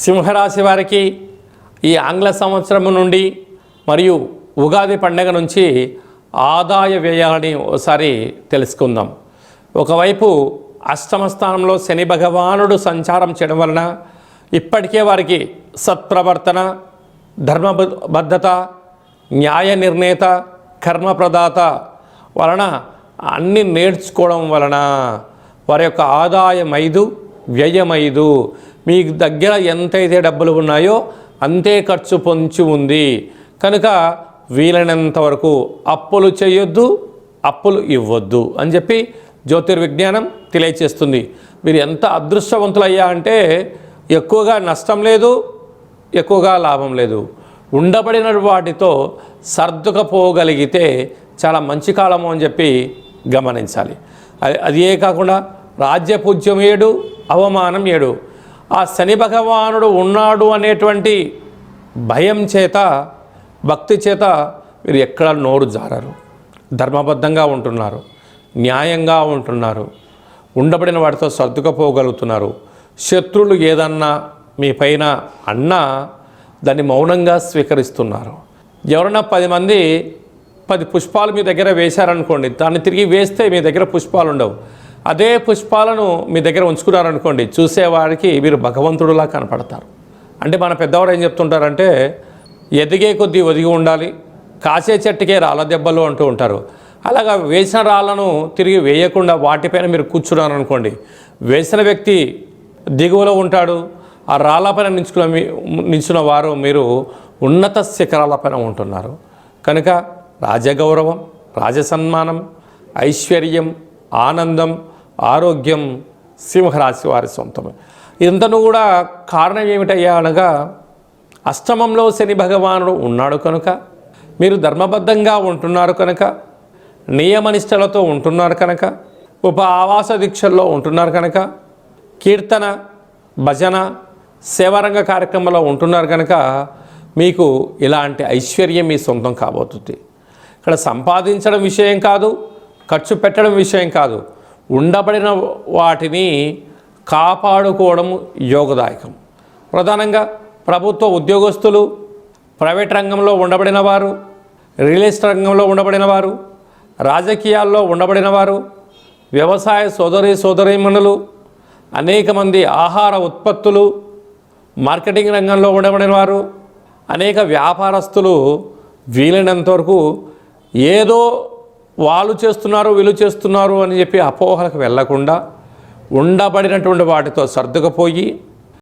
సింహరాశి వారికి ఈ ఆంగ్ల సంవత్సరం నుండి మరియు ఉగాది పండుగ నుంచి ఆదాయ వ్యయాలని ఒకసారి తెలుసుకుందాం. ఒకవైపు అష్టమ స్థానంలో శని భగవానుడు సంచారం చేయడం వలన ఇప్పటికే వారికి సత్ప్రవర్తన, ధర్మబద్ధత, న్యాయ నిర్ణేత, కర్మప్రదాత వలన అన్నీ నేర్చుకోవడం వలన వారి యొక్క ఆదాయం 5, వ్యయం 5. మీ దగ్గర ఎంతైతే డబ్బులు ఉన్నాయో అంతే ఖర్చు పొంచి ఉంది కనుక వీలైనంత వరకు అప్పులు చేయొద్దు, అప్పులు ఇవ్వద్దు అని చెప్పి జ్యోతిర్విజ్ఞానం తెలియచేస్తుంది. మీరు ఎంత అదృష్టవంతులయ్యా అంటే ఎక్కువగా నష్టం లేదు, ఎక్కువగా లాభం లేదు. ఉండబడిన వాటితో సర్దుకపోగలిగితే చాలా మంచి కాలము అని చెప్పి గమనించాలి. అదే కాకుండా రాజ్యపూజ్యం 7, అవమానం 7. ఆ శని భగవానుడు ఉన్నాడు అనేటువంటి భయం చేత, భక్తి చేత మీరు ఎక్కడ నోరు జారరు, ధర్మబద్ధంగా ఉంటున్నారు, న్యాయంగా ఉంటున్నారు, ఉండబడిన వాటితో సర్దుకపోగలుగుతున్నారు. శత్రువులు ఏదన్నా మీ పైన అన్నా దాన్ని మౌనంగా స్వీకరిస్తున్నారు. ఎవరన్నా 10 మంది 10 పుష్పాలు మీ దగ్గర వేశారనుకోండి, దాన్ని తిరిగి వేస్తే మీ దగ్గర పుష్పాలు ఉండవు. అదే పుష్పాలను మీ దగ్గర ఉంచుకున్నారనుకోండి, చూసేవాడికి మీరు భగవంతుడులా కనపడతారు. అంటే మన పెద్దవారు ఏం చెప్తుంటారంటే ఎదిగే కొద్దీ ఒదిగి ఉండాలి, కాసే చెట్టుకే రాళ్ళ దెబ్బలు అంటూ ఉంటారు. అలాగా వేసిన రాళ్ళను తిరిగి వేయకుండా వాటిపైన మీరు కూర్చున్నారనుకోండి, వేసిన వ్యక్తి దిగువలో ఉంటాడు, ఆ రాళ్ళపైన నించున్న వారు మీరు ఉన్నత శిఖరాలపైన ఉంటున్నారు. కనుక రాజగౌరవం, రాజసన్మానం, ఐశ్వర్యం, ఆనందం, ఆరోగ్యం సింహరాశి వారి సొంతమే. ఇంతను కూడా కారణం ఏమిటయ్యా అనగా అష్టమంలో శని భగవానుడు ఉన్నాడు కనుక, మీరు ధర్మబద్ధంగా ఉంటున్నారు కనుక, నియమనిష్టలతో ఉంటున్నారు కనుక, ఆవాస దీక్షల్లో ఉంటున్నారు కనుక, కీర్తన, భజన, సేవారంగ కార్యక్రమంలో ఉంటున్నారు కనుక మీకు ఇలాంటి ఐశ్వర్యం మీ సొంతం కాబోతుంది. ఇక్కడ సంపాదించడం విషయం కాదు, ఖర్చు పెట్టడం విషయం కాదు, ఉండబడిన వాటిని కాపాడుకోవడం యోగదాయకం. ప్రధానంగా ప్రభుత్వ ఉద్యోగస్తులు, ప్రైవేట్ రంగంలో ఉండబడిన వారు, రియల్ ఎస్టేట్ రంగంలో ఉండబడిన వారు, రాజకీయాల్లో ఉండబడిన వారు, వ్యవసాయ సోదరీమణులు, అనేక మంది ఆహార ఉత్పత్తులు, మార్కెటింగ్ రంగంలో ఉండబడిన వారు, అనేక వ్యాపారస్తులు వీలైనంత వరకు ఏదో వాళ్ళు చేస్తున్నారు వీళ్ళు చేస్తున్నారు అని చెప్పి అపోహలకు వెళ్లకుండా ఉండబడినటువంటి వాటితో సర్దుకుపోయి